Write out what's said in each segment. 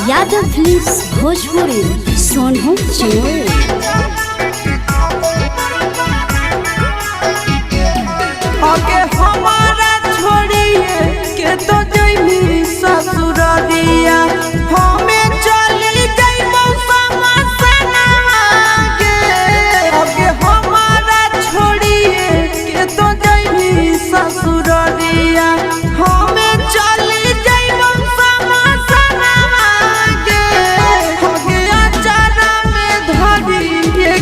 Yadav films Bhojpuri Sonu Chinor. आगे हमारा छोड़िए के तो जइनी ससुरालिया हमें चली जइबो समसनवा के। आगे हमारा छोड़िए के तो जइनी ससुरालिया हमें चली जइबो समसनवा के। आगे अचारा में धरी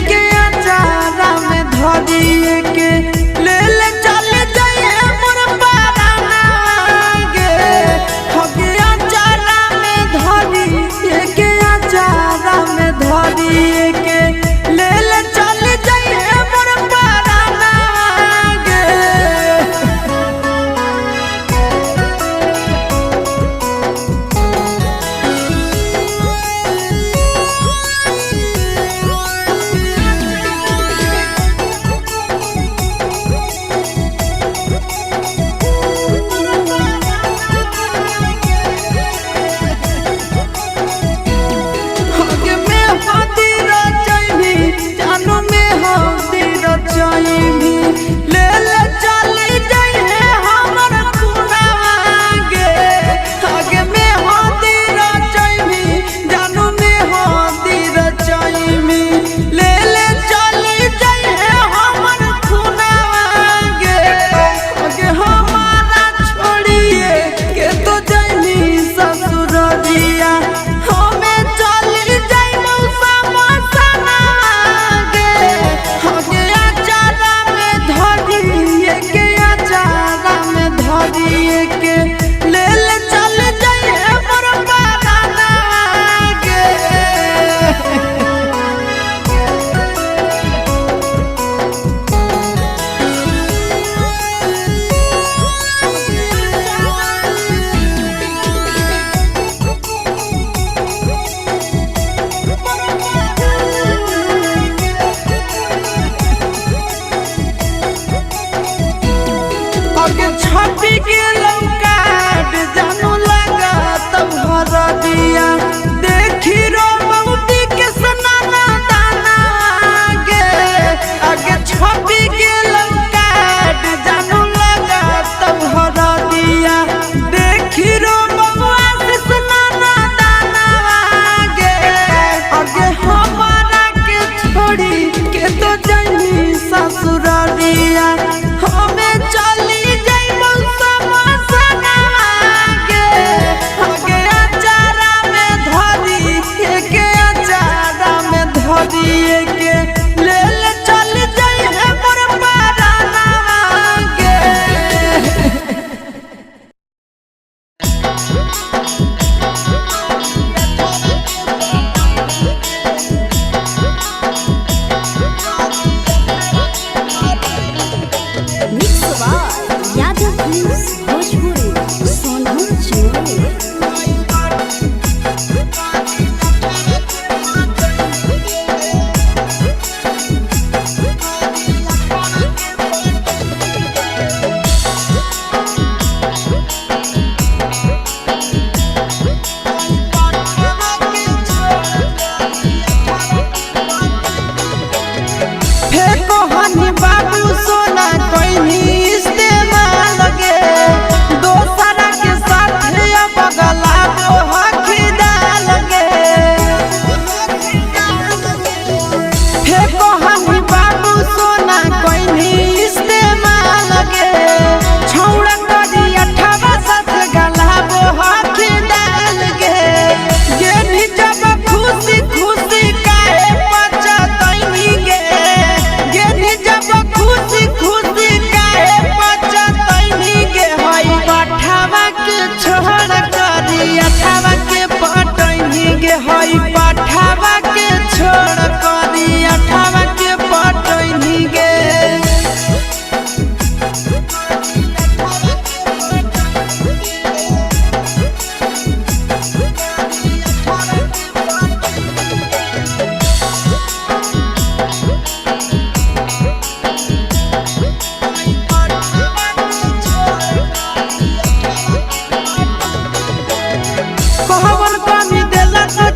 अठावा के पटैनी गे हई पठावा के छोड़ करी अठावा के पटैनी गे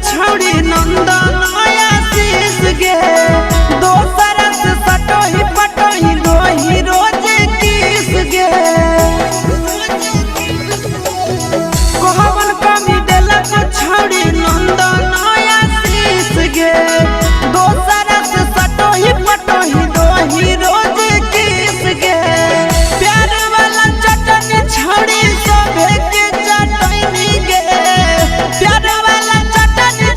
छौड़ी नंदन आशीष गे दोसर से सटोही पटोही रोही रोज किस गे कहवन कमी देलक छौड़ी नंदन आशीष गे दोसर से सटोही पटोही रोही रोज किस गे प्यार वाला चटनी छौड़ी सभे के चटनी गे प्यार वाला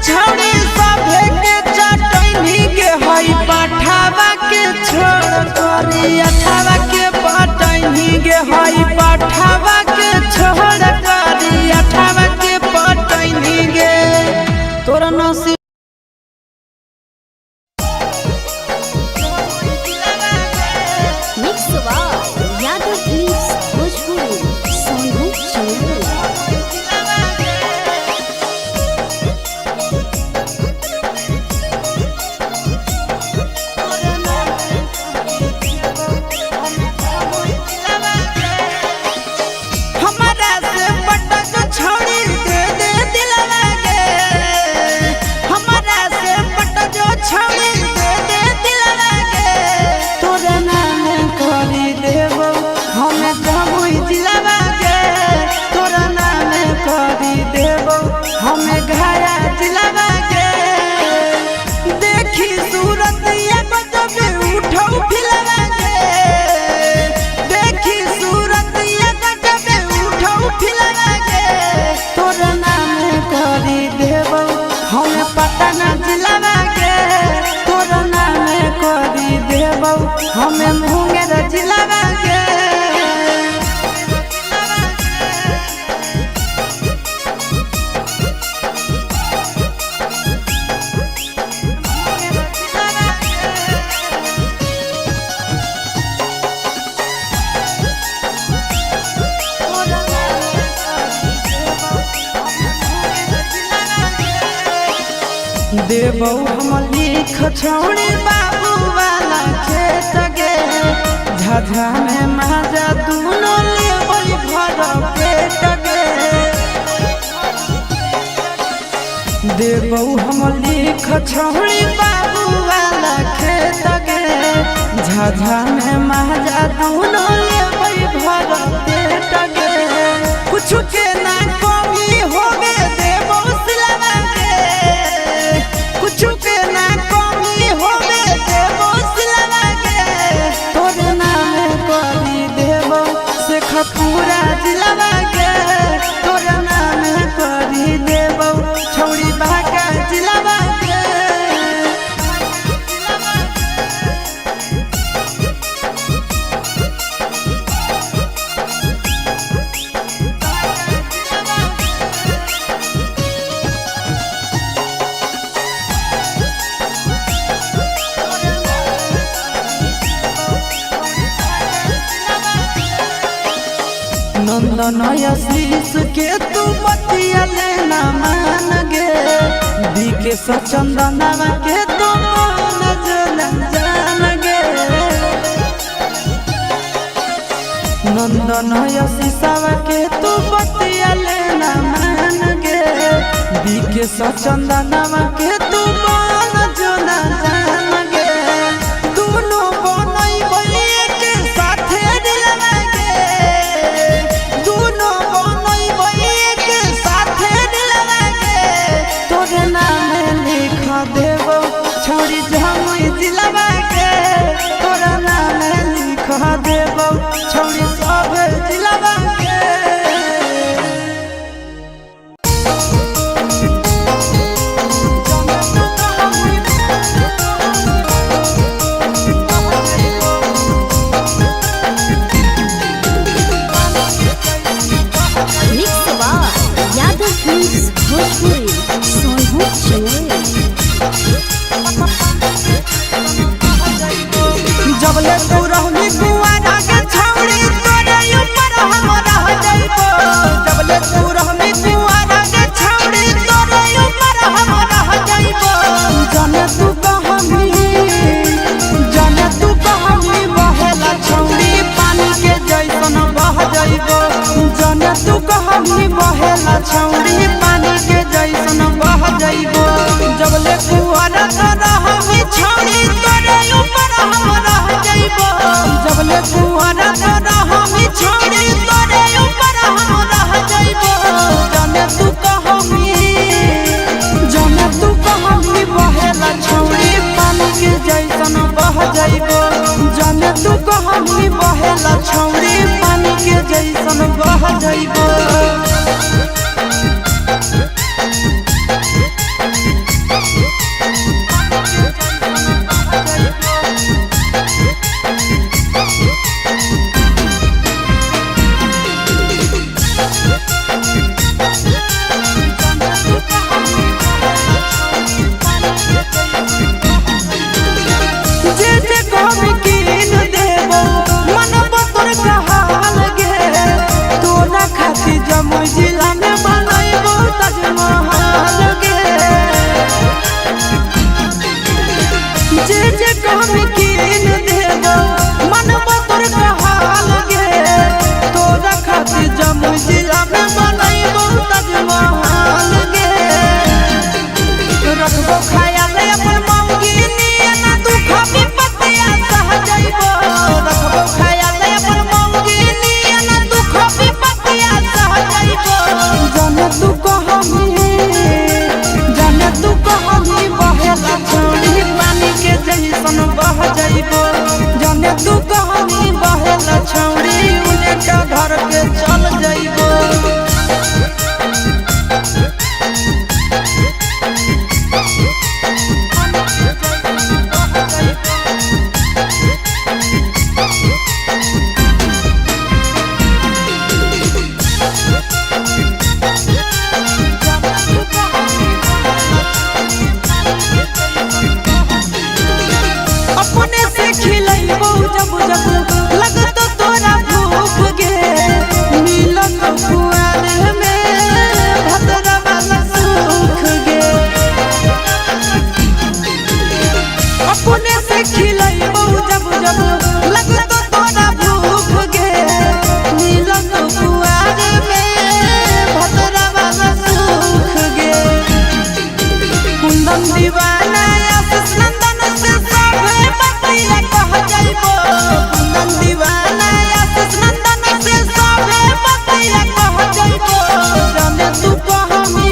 छौड़ी सभे के चटनी गे हई पठावा के छोड़ करी अठावा के पटनी गे हई पठावा के छोड़ करी अठावा के पटनी गे तोरा नसीब मिक्स यादव फिल्म्स भोजपुरी सोनू चंद्र हमें घाया दिलावा के देखी सूरत ये गजब उठो फिलवा के देखी सूरत ये गजब उठो फिलवा के तोर नाम करी देबो हमें पता न दिलावा के तोर नाम करी देबो हमें मुंगेर दिलावा के देबो हम लिख छौड़ी बाबू वाला खेत गे झझा में माजा दूनो लेबै भर पेट गे देबो हम लिख छौड़ी बाबू वाला खेत गे झझा में माजा दूनो लेबै भर पेट गे कुछ के ना कमी होवे देबो सिलवा के कुछ के ना कमी होवे देबो सिलवा के तोर नाम करी देबो से खपूरा दिलवा के तोर नाम करी देबो छौड़ी बाका दिलवा के नंदन आशीष के तू बतिया लेना मान गे बीके सचंदनवा के तू मन जान गे नंदन आशीषवा के तू बतिया लेना मान गे बीके सचंदनवा के तू मन जान गे दोनों बनैबै एक साथे दिलवा के दोनों बनैबै एक साथे दिलवा के तोर नाम लिख देबो छौड़ी झमई दिलवा के तोर नाम लिख देबो छौड़ी सब दिलवा के Films Bhojpuri, Sonho Chinoy. जबले तू रहनी कुआरा के छौड़ी तोरे ऊपर हम रह जाइबो जबले तू रहनी कुआरा के छौड़ी तोरे ऊपर हम रह जाइबो जाने तू कहमी बहेला छौड़ी पानी के जैसन बह जाइबो जाने तू कहमी बहेला छौड़ी पानी के जैसन बह जाइबो जबले कुआरा तो रहमी छौड़ी तोरे ऊपर हम रह जाइबो जबले कुआरा तो रहमी छौड़ी तोरे ऊपर हम रह जाइबो जाने तू कहमी बहेला छौड़ी पानी के जैसन बह जाइबो जाने तू कहमी बहेला छौड़ी पानी के जैसन बह जाइबो जमुई जिला में बनैबो ताजमहल गे जे कहमी कीन देबो मनबो तोर कहल गे तोरा खातिर जमुई जिला में बनैबो ताजमहल गे रखबो ख्याल अपन मौगी नियना दुख विपत्तिया सह जाइबो रखबो ख्याल अपन मौगी नियना दुख विपत्तिया सह जाइबो जाने तू कहमी बहेला छौड़ी पानी के जैसन बह जाइबो जाने तू कहमी बहेला छौड़ी उलेटा धर के चल जाइबो अपने से खिलैबो जब जब लगतो तोरा भूख गे मिलत कुआर में भतरा वाला सुख गे अपने से खिलैबो जब जब लगतो तोरा भूख गे मिलत कुआर में भतरा वाला सुख गे कुंदन दीवाना आशीष नंदन से सभे बतिया कह जाइबो कुंदन दीवाना आशीष नंदन से सभे बतिया कह जाइबो जाने तू कहमी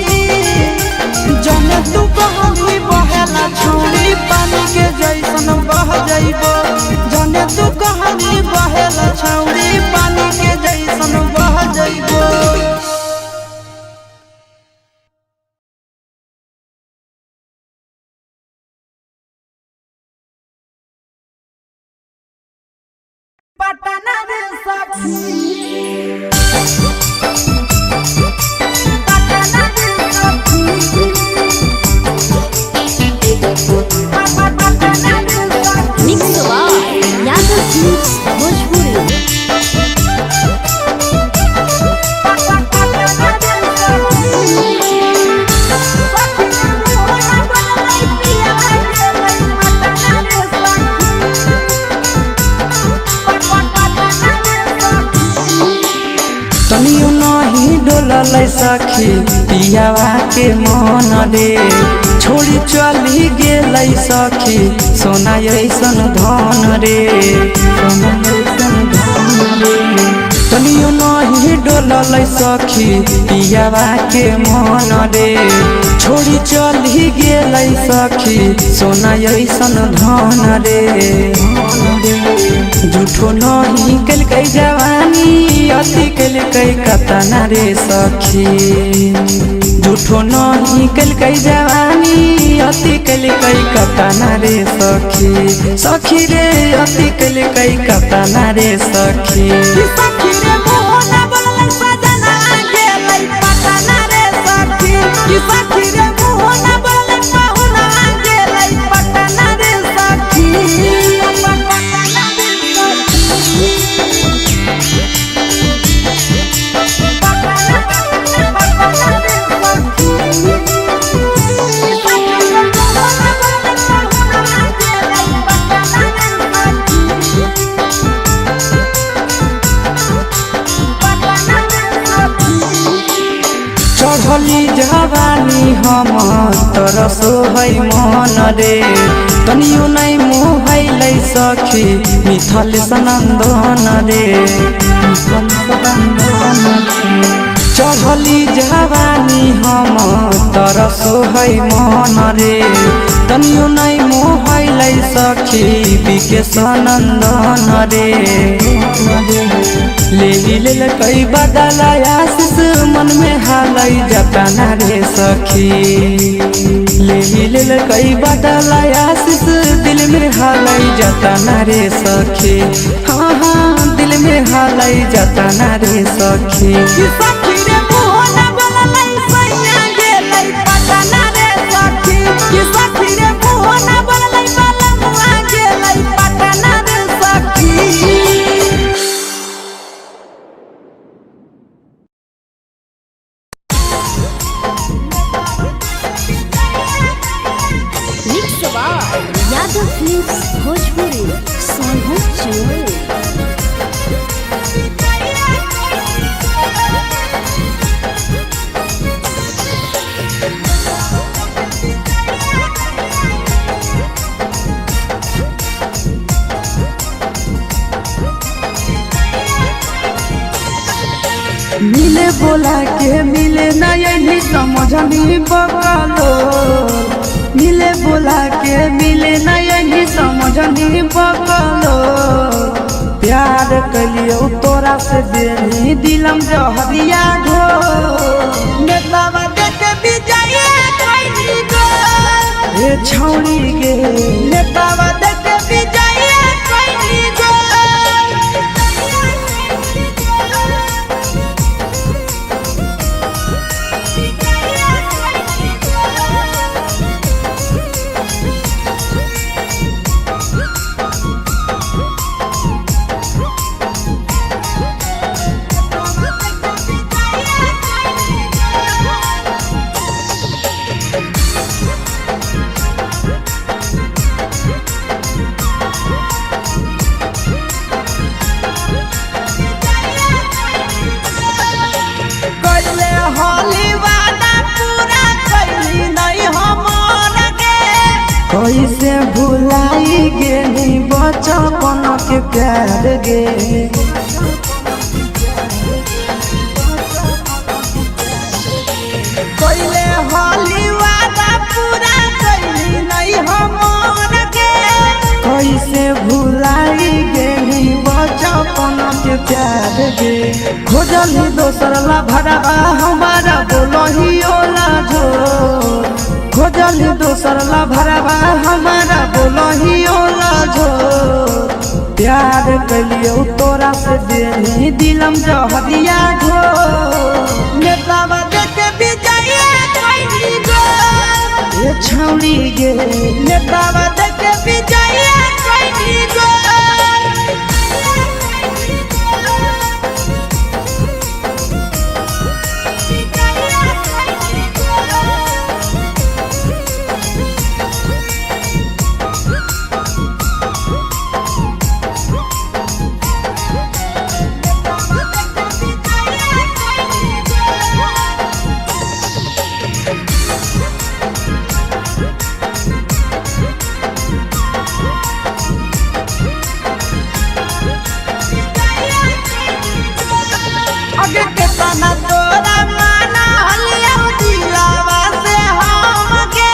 बहेला छौड़ी पानी के जैसन बह जाइबो जाने तू कहमी बहेला छौड़ी पानी के जैसन बह जाइबो पटना रे सखी पटना रे सखी पटना रे सखी Mix by Yadav Films Bhojpuri. तनियो नहीं डोलल सखी पियावा के मन रे छोड़ी चली गेल सखी सोना ऐसन धन रे तनियो नहीं डोलल सखी पियावा के मन रे छोड़ी चली गेल सखी सोना ऐसन धन रे झूठो नहीं कल कई जवानी अति कल कई कतना रे सखी झूठो नहीं कल कई जवानी अति कल कई कतना रे सखी सखी रे अति कल कई कतना रे सखी सखी रे मोहना बोलल सजना गेलै पटना रे सखी हम तरसो है मन रे तनियो नहीं मोहैलै सखी मिथल सनंदन रे चढ़ली जवानी हम तरसो है मन रे तनियो नहीं मोहैलै सखी बिके सनंदन रे ले कई बदला आशीष मन में हालै जतना रे सखी ले कई बदला आशीष दिल में हालै जतना रे सखी हाँ हाँ दिल में हालै जतना रे सखी सखी रे मोहन बोललै सैया गेलै पटना रे सखी सखी रे मोहन बोललै बलमुआ गेलै पटना रे सखी Mixed by Yadav Films Bhojpuri. Songham Chowri. मिले बोला के मिले नहीं समझनी बकलो मिले बोला के मिले नहीं समझनी बकलो प्यार कलियो तोरा से देनी दिलम जहरिया घो नेतावा देखे विजय कैली गो हे छौड़ी गे नेतावा देखे विजय कैली गो कैले होली वादा पूरा कैली नहीं हमर गे कैसे भुलाई गेली बचपन के प्यार गे कैले होली वादा पूरा कैली नहीं हमर गे कैसे भुलाई गेली बचपन के प्यार गे खोजली दोसर ला भरवा हमारा बोलही ओला झो खोजली दोसर ला भरवा हमारा बोलही ओला झो प्यार कलियो तोरा से देनी दिलम जहरिया झो नेतावा देखे विजय कैली गो ये छौड़ी गे नेतावा देखे विजय कैली गो आगे के तना तोरा माना हलिया दिलावा से हम गे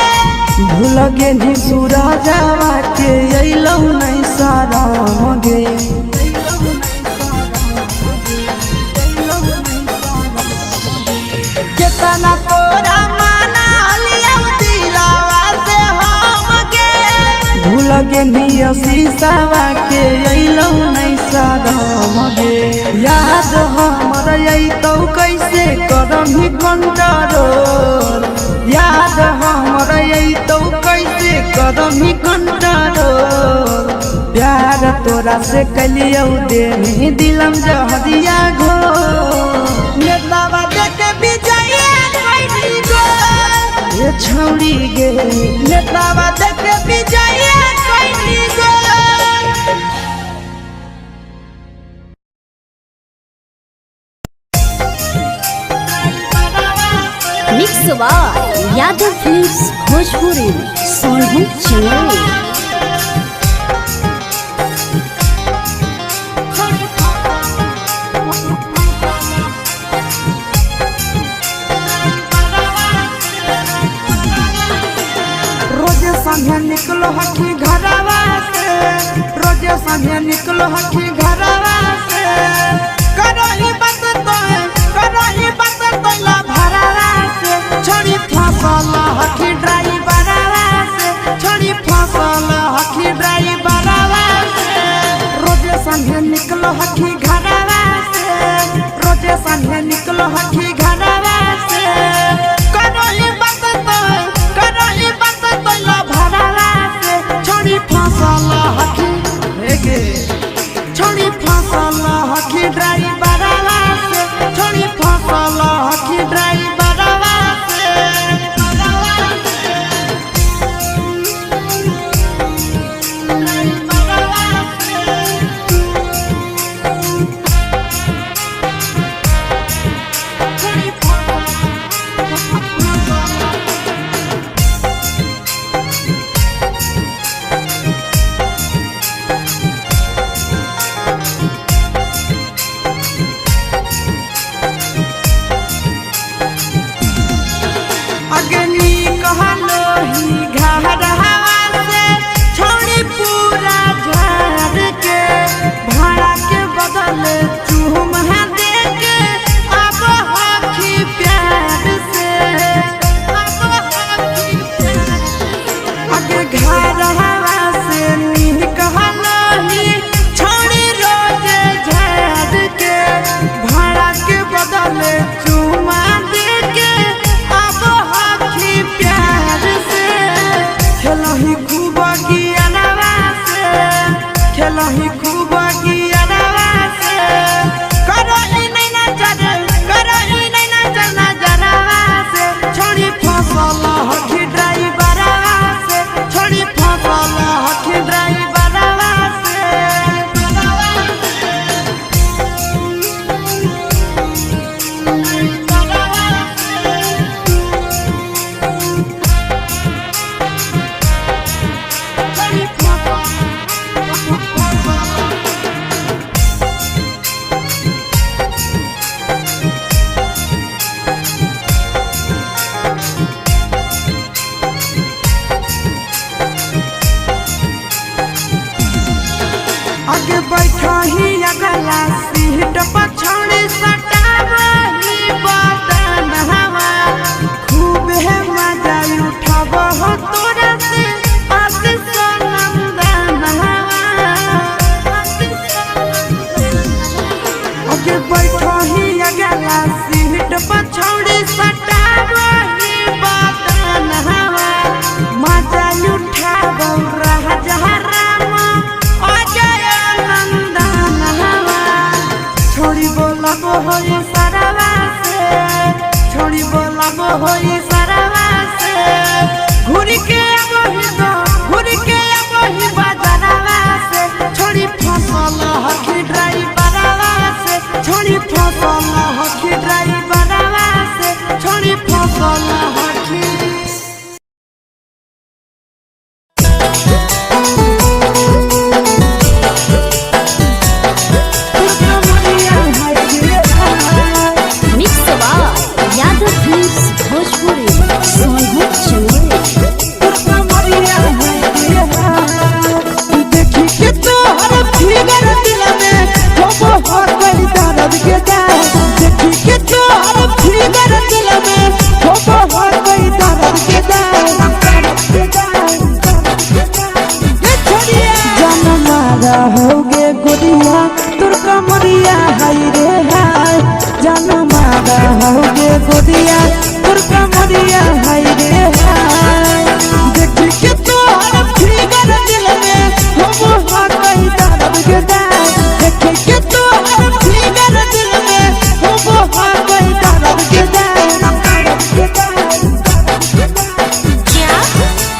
भूल गेली सूरजवा के अइलौ नहीं साराम गे केतना तोरा माना हलिया दिलावा से हम गे भूल गेली शीशावा के अइलौ नहीं साराम गे याद हमर अइतौ कैसे करमी कंट्रोल याद हमर अइतौ कैसे करमी कंट्रोल प्यार तोरा से कलियौ देनी दिलम जहरिया घो नेतावा देखे विजय कैली गो ये छौड़ी गे नेतावा देखे विजय कैली गो Mixed by Yadav films Bhojpuri Sonbhadra Chandel. रोजे संगे निकलो हकी घरवा से, रोजे संगे निकलो हकी घरवा से, करही बात तो ला भरवा से, छोड़ी फसल हकी ड्राइवरवा से, छोड़ी फसल हकी ड्राइवरवा से। रोजे संगे निकलो हकी घरवा से, रोजे संगे निकलो हकी घरवा से, करही बात तो ला भरवा से, छोड़ी फसल हकी छोड़ी फसल हकी ड्राइवरवा से, छोड़ी फसल हकी ड्राइवरवा से। अग्नि कहलो ही घरवा से, छोड़ी पूरा झाड़ के, भाड़ा के बदले चूम दे के, अब हकी प्यार से, अब हकी अगे घरवा से नी कहलो ही, छोड़ी रोजे झाड़ के, भाड़ा के बदले चूम दे के, अब हकी प्यार से। खेलही खूब गियानवा से, खेलही खूब गियानवा से, करही नहीं नजर नजरवा से, छोड़ी फसल हकी ड्राइवरवा से, छोड़ी फसल हकी ड्राइवरवा से। आगे बैठा ही अगला सीट पछाड़ी सटावही बदन हवा, खूब है मजा उठाव हो तोरा से, आशीष नंदन हवा। आगे बैठा ही अगला सीट पछाड़ी सटावही बदन हवा, मजा उठाव रह जहरा छोड़ी बोलाबो होई सरवा से, छोड़ी बोलाबो होई सरवा से, घुरी के आबही बाजारवा से, छोड़ी फसल हकी ड्राइवरवा से, छोड़ी फसल हकी ड्राइवरवा से, छोड़ी फसल हकी। मिक्स बार यादव फिल्म्स भोजपुरी सोनभद्र चंदेल। देखी के तोहर फिगर दिल में हो गई दर्द के जाए, देखी के तोहर फिगर दिल में हो गई दर्द के जाए। जन मारा होगे गुड़िया तुर कमरिया हाय रे हाय, जन मारा होगे गुड़िया तुर कमरिया हाय रे हाय। देखी के तोहर फिगर दिल में हो गई दर्द के जाए, देखी के तोहर फिगर दिल में हो गई दर्द के जाए।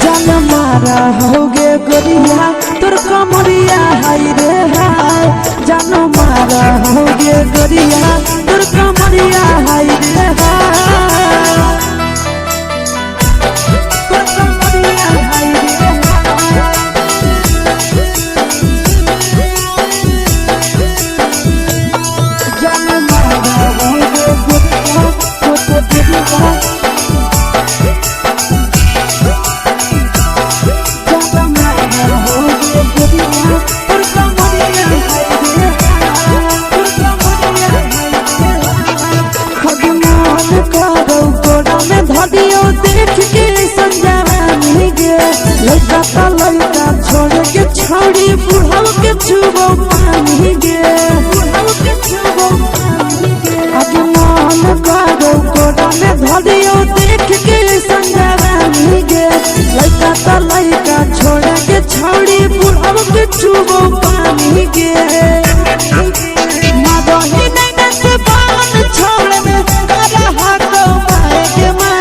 जन मारा होगे गुड़िया तुर कमरिया हाय रे हाय, जन मारा होगे गुड़िया तुर कमरिया हाय रे हाय। छुबो पानी के मादही नैना से बान छोड़ में करा हाको माए के माँ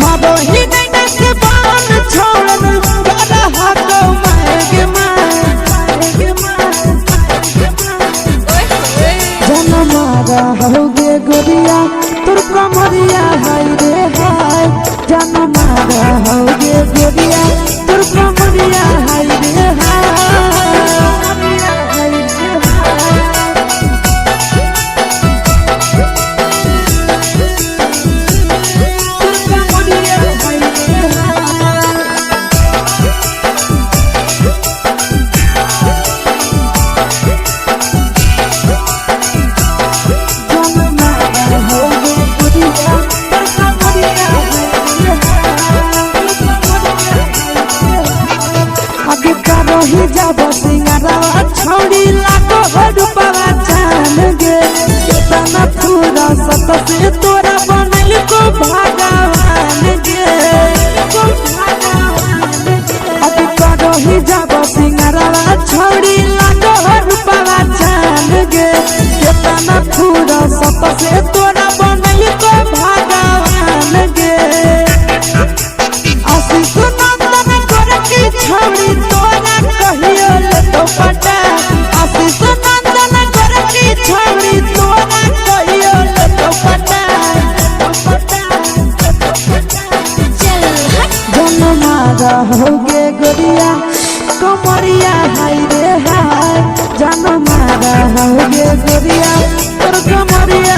मादही नैना से बान छोड़ में करा हाको माए के माँ जनमारा होगे गोरिया तुर कमरिया हाय रे हाय जनमारा होगे गोरिया तुर कमरिया हाय रे ही जब सिंगारा छोड़ी लागो हडुपवा जान गे केतना पूरा सत से तोरा बनल को भगवान गे अभी करो ही जब सिंगारा छोड़ी लागो हडुपवा जान गे केतना पूरा सत से तोरा बनल को भगवान गे आशीष नंदन कर की छोड़ी तोरा कहियो ले तो पटा आशीष नंदन कर की छोड़ी तोरा कहियो ले तो पटा जनमारा होगे गोरिया कमरिया हाय रे हाय जनमारा होगे गोरिया तोर कमरिया